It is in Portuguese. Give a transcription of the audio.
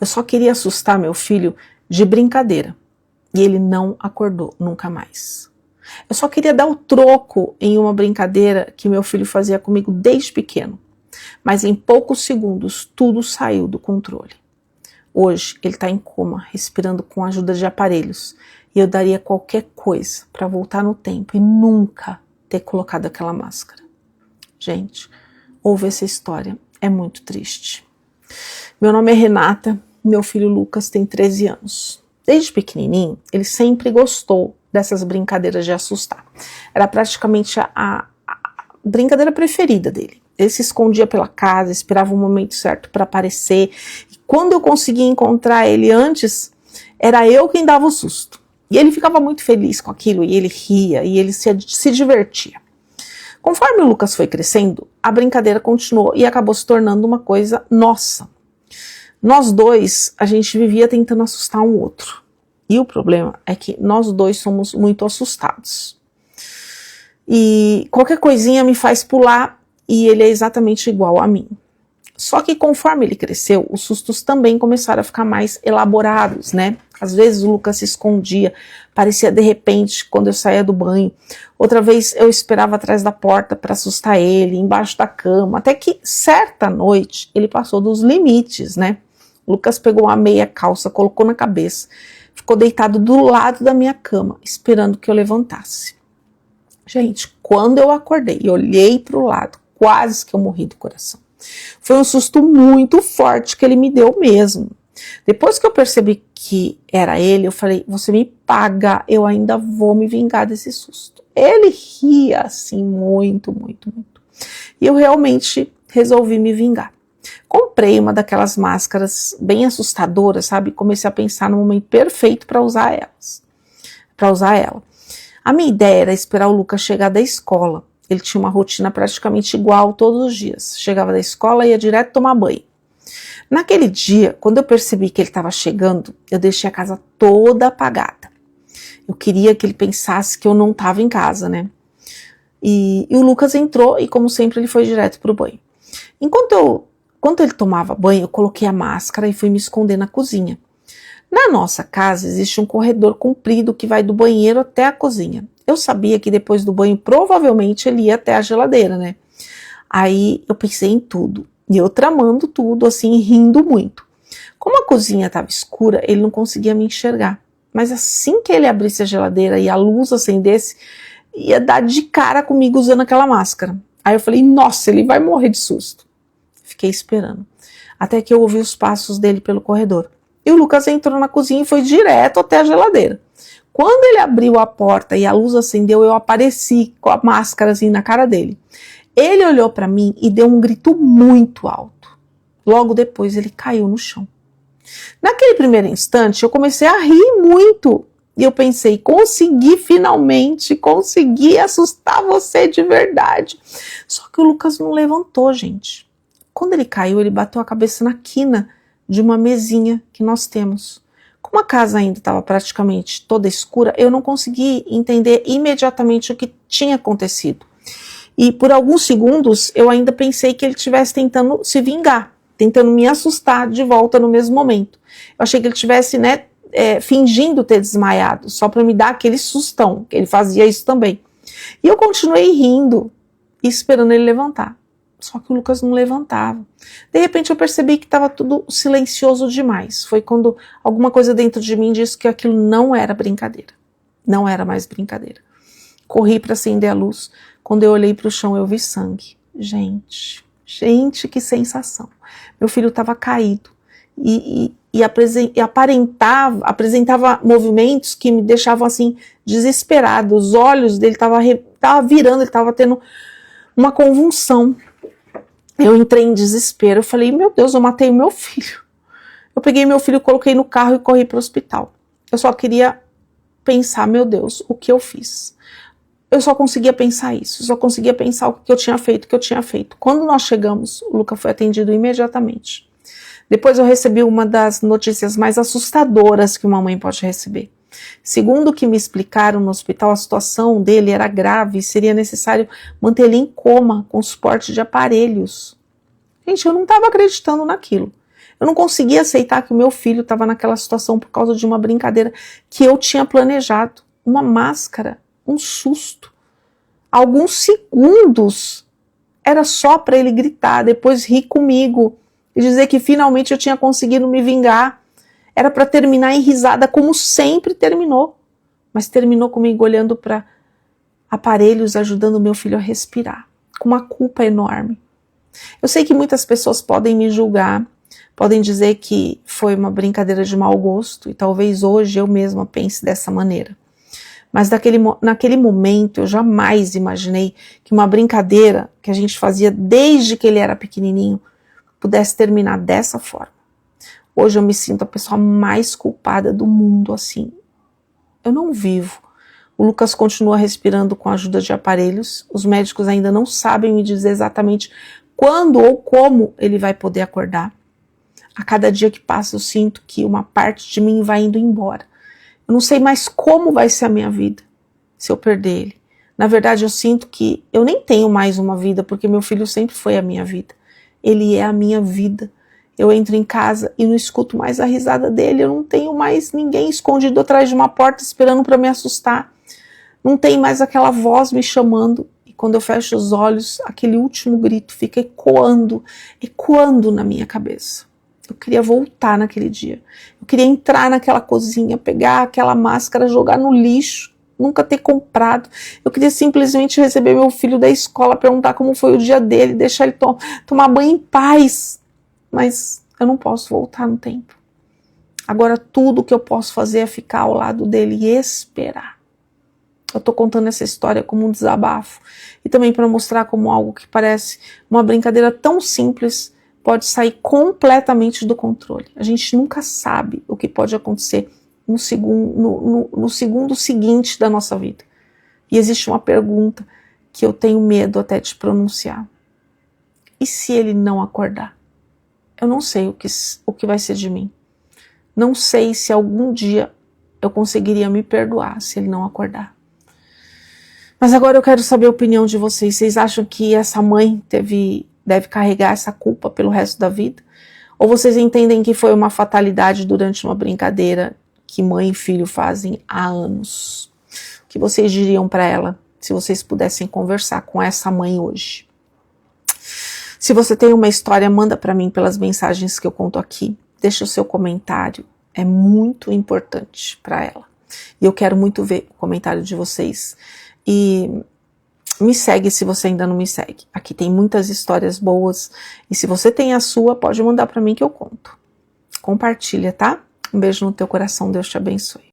Eu só queria assustar meu filho de brincadeira. E ele não acordou nunca mais. Eu só queria dar o troco em uma brincadeira que meu filho fazia comigo desde pequeno. Mas em poucos segundos tudo saiu do controle. Hoje ele está em coma, respirando com a ajuda de aparelhos. E eu daria qualquer coisa para voltar no tempo e nunca ter colocado aquela máscara. Gente, ouve essa história, é muito triste. Meu nome é Renata, meu filho Lucas tem 13 anos. Desde pequenininho, ele sempre gostou dessas brincadeiras de assustar. Era praticamente a brincadeira preferida dele. Ele se escondia pela casa, esperava o momento certo para aparecer. E quando eu conseguia encontrar ele antes, era eu quem dava o susto. E ele ficava muito feliz com aquilo, e ele ria, e ele se divertia. Conforme o Lucas foi crescendo, a brincadeira continuou e acabou se tornando uma coisa nossa. Nós dois, a gente vivia tentando assustar um outro. E o problema é que nós dois somos muito assustados. E qualquer coisinha me faz pular e ele é exatamente igual a mim. Só que conforme ele cresceu, os sustos também começaram a ficar mais elaborados, né? Às vezes o Lucas se escondia, parecia de repente quando eu saía do banho. Outra vez eu esperava atrás da porta para assustar ele, embaixo da cama. Até que certa noite ele passou dos limites, né? O Lucas pegou uma meia calça, colocou na cabeça, ficou deitado do lado da minha cama, esperando que eu levantasse. Gente, quando eu acordei e olhei para o lado, quase que eu morri do coração. Foi um susto muito forte que ele me deu mesmo. Depois que eu percebi que era ele, eu falei, você me paga, eu ainda vou me vingar desse susto. Ele ria assim muito, muito, muito. E eu realmente resolvi me vingar. Comprei uma daquelas máscaras bem assustadoras, sabe? Comecei a pensar no momento perfeito para usar ela. A minha ideia era esperar o Lucas chegar da escola. Ele tinha uma rotina praticamente igual todos os dias. Chegava da escola e ia direto tomar banho. Naquele dia, quando eu percebi que ele estava chegando, eu deixei a casa toda apagada. Eu queria que ele pensasse que eu não estava em casa, né? E o Lucas entrou e, como sempre, ele foi direto para o banho. Enquanto ele tomava banho, eu coloquei a máscara e fui me esconder na cozinha. Na nossa casa existe um corredor comprido que vai do banheiro até a cozinha. Eu sabia que depois do banho provavelmente ele ia até a geladeira, né? Aí eu pensei em tudo. E eu tramando tudo, assim, rindo muito. Como a cozinha estava escura, ele não conseguia me enxergar. Mas assim que ele abrisse a geladeira e a luz acendesse, ia dar de cara comigo usando aquela máscara. Aí eu falei, nossa, ele vai morrer de susto. Fiquei esperando. Até que eu ouvi os passos dele pelo corredor. E o Lucas entrou na cozinha e foi direto até a geladeira. Quando ele abriu a porta e a luz acendeu, eu apareci com a máscara assim na cara dele. Ele olhou para mim e deu um grito muito alto. Logo depois ele caiu no chão. Naquele primeiro instante eu comecei a rir muito. E eu pensei, finalmente consegui assustar você de verdade. Só que o Lucas não levantou, gente. Quando ele caiu, ele bateu a cabeça na quina de uma mesinha que nós temos. Como a casa ainda estava praticamente toda escura, eu não consegui entender imediatamente o que tinha acontecido. E por alguns segundos eu ainda pensei que ele estivesse tentando se vingar, tentando me assustar de volta no mesmo momento. Eu achei que ele estivesse, fingindo ter desmaiado, só para me dar aquele sustão, que ele fazia isso também. E eu continuei rindo e esperando ele levantar. Só que o Lucas não levantava. De repente eu percebi que estava tudo silencioso demais. Foi quando alguma coisa dentro de mim disse que aquilo não era brincadeira. Não era mais brincadeira. Corri para acender a luz. Quando eu olhei para o chão eu vi sangue. Gente, que sensação. Meu filho estava caído. E apresentava movimentos que me deixavam assim desesperado. Os olhos dele estavam virando, ele estava tendo uma convulsão. Eu entrei em desespero, eu falei, meu Deus, eu matei meu filho. Eu peguei meu filho, coloquei no carro e corri para o hospital. Eu só queria pensar, meu Deus, o que eu fiz? Eu só conseguia pensar isso, eu só conseguia pensar o que eu tinha feito, Quando nós chegamos, o Lucas foi atendido imediatamente. Depois eu recebi uma das notícias mais assustadoras que uma mãe pode receber. Segundo o que me explicaram no hospital, a situação dele era grave e seria necessário manter ele em coma com suporte de aparelhos. Gente, eu não estava acreditando naquilo. Eu não conseguia aceitar que o meu filho estava naquela situação por causa de uma brincadeira que eu tinha planejado. Uma máscara, um susto. Alguns segundos era só para ele gritar, depois rir comigo e dizer que finalmente eu tinha conseguido me vingar. Era para terminar em risada, como sempre terminou. Mas terminou comigo olhando para aparelhos, ajudando meu filho a respirar, com uma culpa enorme. Eu sei que muitas pessoas podem me julgar, podem dizer que foi uma brincadeira de mau gosto, e talvez hoje eu mesma pense dessa maneira. Mas naquele momento eu jamais imaginei que uma brincadeira que a gente fazia desde que ele era pequenininho pudesse terminar dessa forma. Hoje eu me sinto a pessoa mais culpada do mundo assim. Eu não vivo. O Lucas continua respirando com a ajuda de aparelhos. Os médicos ainda não sabem me dizer exatamente quando ou como ele vai poder acordar. A cada dia que passa eu sinto que uma parte de mim vai indo embora. Eu não sei mais como vai ser a minha vida se eu perder ele. Na verdade eu sinto que eu nem tenho mais uma vida, porque meu filho sempre foi a minha vida. Ele é a minha vida. Eu entro em casa e não escuto mais a risada dele. Eu não tenho mais ninguém escondido atrás de uma porta esperando para me assustar. Não tem mais aquela voz me chamando. E quando eu fecho os olhos, aquele último grito fica ecoando na minha cabeça. Eu queria voltar naquele dia. Eu queria entrar naquela cozinha, pegar aquela máscara, jogar no lixo, nunca ter comprado. Eu queria simplesmente receber meu filho da escola, perguntar como foi o dia dele, deixar ele tomar banho em paz. Mas eu não posso voltar no tempo. Agora tudo que eu posso fazer é ficar ao lado dele e esperar. Eu estou contando essa história como um desabafo e também para mostrar como algo que parece uma brincadeira tão simples pode sair completamente do controle. A gente nunca sabe o que pode acontecer no segundo seguinte da nossa vida. E existe uma pergunta que eu tenho medo até de pronunciar. E se ele não acordar? Eu não sei o que vai ser de mim. Não sei se algum dia eu conseguiria me perdoar se ele não acordar. Mas agora eu quero saber a opinião de vocês. Vocês acham que essa mãe deve carregar essa culpa pelo resto da vida? Ou vocês entendem que foi uma fatalidade durante uma brincadeira que mãe e filho fazem há anos? O que vocês diriam para ela se vocês pudessem conversar com essa mãe hoje? Se você tem uma história, manda para mim pelas mensagens que eu conto aqui. Deixa o seu comentário. É muito importante para ela. E eu quero muito ver o comentário de vocês. E me segue se você ainda não me segue. Aqui tem muitas histórias boas. E se você tem a sua, pode mandar para mim que eu conto. Compartilha, tá? Um beijo no teu coração. Deus te abençoe.